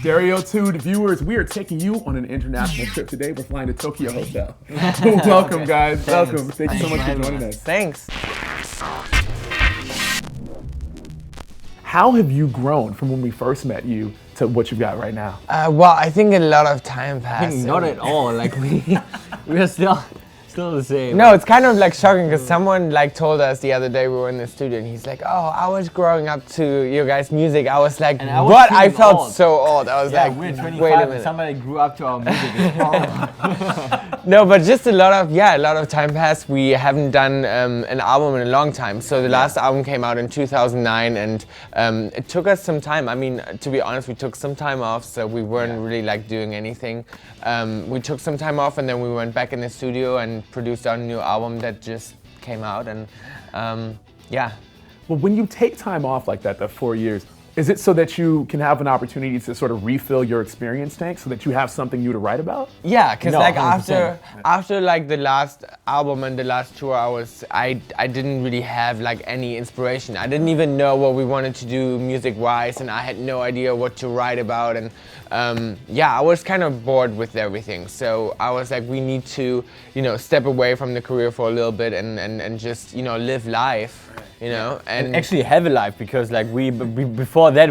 Stereotude viewers, we are taking you on an international trip today. We're flying to Tokio Hotel. Welcome, guys. Welcome. Thank you so much for joining us. Thanks. How have you grown from when we first met you to what you've got right now? Well, I think a lot of time passed. Not at all. Like we are still the same. No, it's kind of like shocking because someone like told us the other day we were in the studio and he's like, "Oh, I was growing up to your guys' music." I was like, "What?" I felt old. so old. I was like, we're 25 "Wait a and minute." somebody grew up to our music. It's horrible. No, but just a lot of time passed. We haven't done an album in a long time. So the last album came out in 2009, and it took us some time. I mean, to be honest, we took some time off, so we weren't really like doing anything. We took some time off, and then we went back in the studio and produced our new album that just came out. And Well, when you take time off like that, the 4 years, is it so that you can have an opportunity to sort of refill your experience tank so that you have something new to write about? Yeah, because No, like 100%. after like the last album and the last tour, I didn't really have like any inspiration. I didn't even know what we wanted to do music-wise, and I had no idea what to write about. And I was kind of bored with everything. So I was like, we need to, step away from the career for a little bit and just, live life. And actually have a life, because like we before that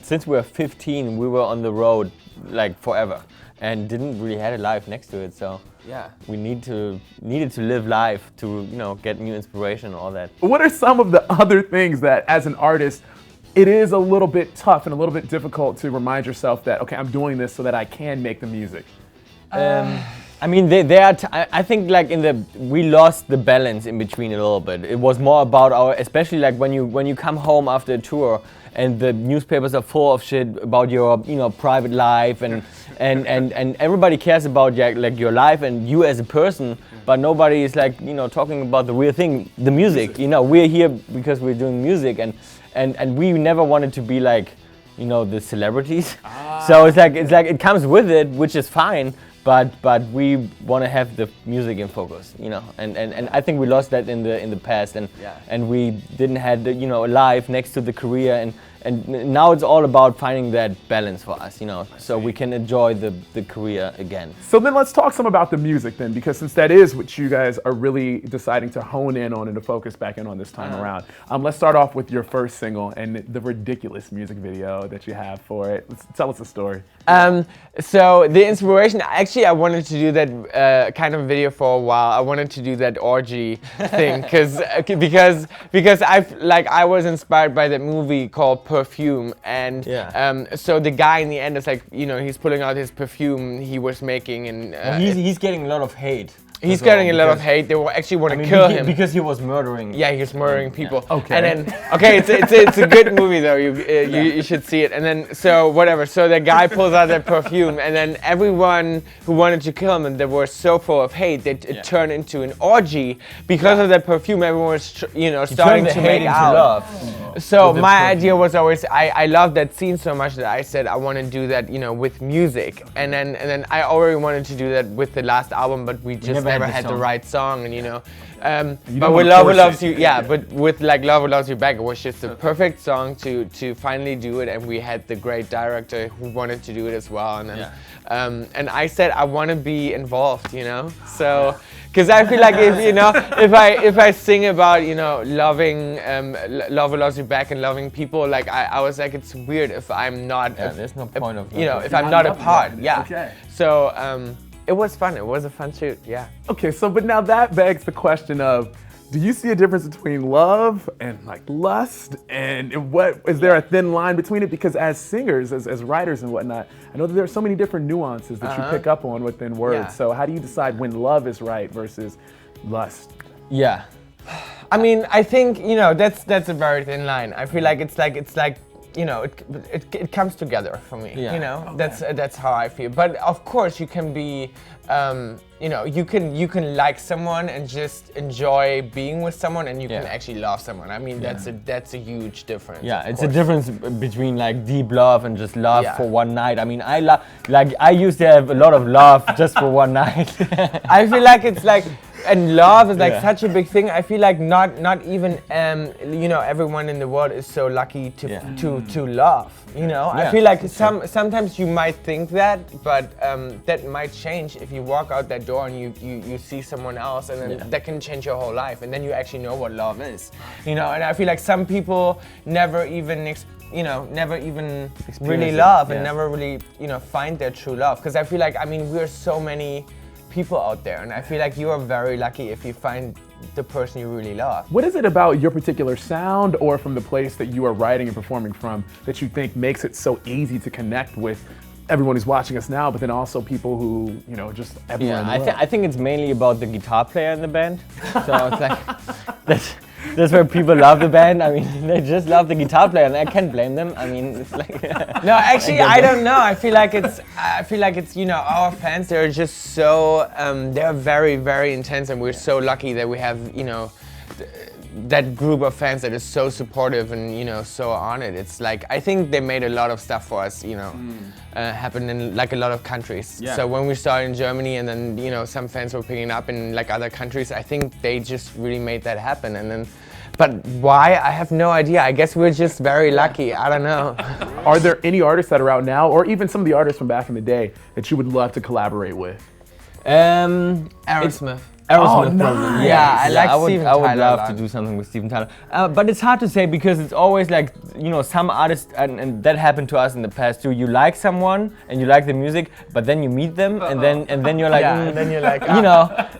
since we were 15 we were on the road like forever and didn't really had a life next to it. So we needed to live life to get new inspiration and all that. What are some of the other things that, as an artist, it is a little bit tough and a little bit difficult to remind yourself that, okay, I'm doing this so that I can make the music? I mean, I think like we lost the balance in between a little bit. It was more about especially like when you come home after a tour and the newspapers are full of shit about your private life and everybody cares about your life and you as a person, but nobody is like talking about the real thing, the music. We're here because we're doing music, and we never wanted to be like the celebrities. So it's like it comes with it, which is fine. But we want to have the music in focus, and I think we lost that in the past, and we didn't have a life next to the career, and now it's all about finding that balance for us, so we can enjoy the career again. So then let's talk some about the music then, because since that is what you guys are really deciding to hone in on and to focus back in on this time around. Let's start off with your first single and the ridiculous music video that you have for it. Tell us the story. So the inspiration, actually I wanted to do that kind of video for a while. I wanted to do that orgy thing because I was inspired by that movie called Perfume, and so the guy in the end is like, he's pulling out his perfume he was making, and he's getting a lot of hate. He's getting a lot of hate. They actually want to kill him because he was murdering. Yeah, he was murdering people. Okay. And then it's a good movie though. You should see it. And then so the guy pulls out that perfume, and then everyone who wanted to kill him and they were so full of hate that it turned into an orgy because of that perfume. Everyone was starting to make out. Love. So my idea was always I loved that scene so much that I said I want to do that with music, and then I already wanted to do that with the last album, but we just never had the right song, and but with Love Who Loves You, but with like Love Who Loves You Back, it was just the perfect song to finally do it, and we had the great director who wanted to do it as well, and then and I said I want to be involved, so because I feel like if I sing about loving Love Who Loves You Back and loving people, like I was like, it's weird if I'm not there's no point of if I'm not a part. Okay. So it was fun. It was a fun shoot. Yeah. Okay, so but now that begs the question of, do you see a difference between love and like lust, and what is there a thin line between it? Because as singers, as writers and whatnot, I know that there are so many different nuances that you pick up on within words. Yeah. So how do you decide when love is right versus lust? Yeah. I mean, I think that's a very thin line. I feel like it's like it comes together for me. Yeah. That's how I feel. But of course, you can be, you can like someone and just enjoy being with someone, and you can actually love someone. I mean, that's a huge difference. Yeah, it's a difference between like deep love and just love for one night. I mean, I used to have a lot of love just for one night. I feel like it's like and love is like such a big thing. I feel like not even everyone in the world is so lucky to love. I feel like sometimes you might think that, but that might change if you walk out that door and you see someone else, and then that can change your whole life, and then you actually know what love is. And I feel like some people never even really love and never really find their true love, because I feel like we're so many people out there, and I feel like you are very lucky if you find the person you really love. What is it about your particular sound or from the place that you are writing and performing from that you think makes it so easy to connect with everyone who's watching us now, but then also people who, just everyone in the world? I think it's mainly about the guitar player in the band. So it's like, that's where people love the band. They just love the guitar player, and I can't blame them. It's like no, actually, I don't know. I feel like it's our fans. They're just so they're very, very intense, and we're so lucky that we have that group of fans that is so supportive and so on it. It's like, I think they made a lot of stuff for us, happen in like a lot of countries. Yeah. So when we started in Germany, and then some fans were picking up in like other countries, I think they just really made that happen. And then, but why? I have no idea. I guess we're just very lucky. I don't know. Are there any artists that are out now, or even some of the artists from back in the day, that you would love to collaborate with? Aerosmith. Oh, nice. Yeah, I would love to do something with Steven Tyler. But it's hard to say, because it's always like, some artists, and that happened to us in the past too. You like someone and you like the music, but then you meet them, and then you're like, and then you're like,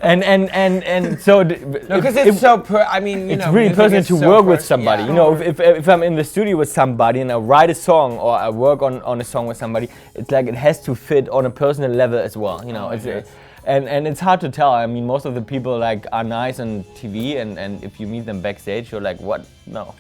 and so because it's really personal to work with somebody. If I'm in the studio with somebody and I write a song or I work on a song with somebody, it's like it has to fit on a personal level as well. And it's hard to tell. Most of the people are nice on TV, and if you meet them backstage, you're like, what? No.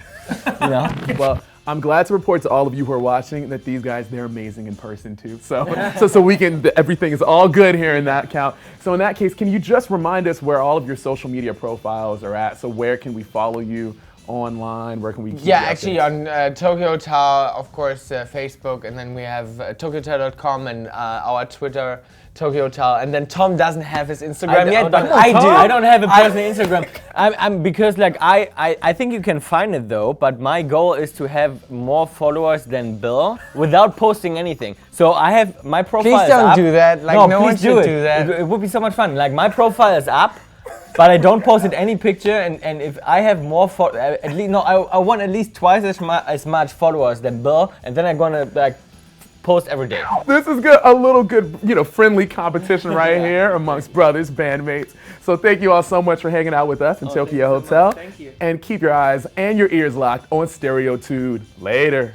Well, I'm glad to report to all of you who are watching that these guys, they're amazing in person too. So everything is all good here in that count. So in that case, can you just remind us where all of your social media profiles are at? So where can we follow you online? Where can we keep actually on Tokio Hotel, of course, Facebook, and then we have tokyohotel.com and our Twitter, Tokio Hotel, and then Tom doesn't have his Instagram yet, but I do. I don't have a personal Instagram. I'm because I think you can find it though, but my goal is to have more followers than Bill without posting anything. So I have my profile. Please don't do that. No one should do that. It would be so much fun. My profile is up, but I don't post any picture, and if I have more I want at least twice as much followers than Bill, and then I'm gonna post every day. This is good, a little good, friendly competition right here amongst brothers, bandmates. So thank you all so much for hanging out with us in Tokio Hotel. Thank you. And keep your eyes and your ears locked on Stereotude. Later.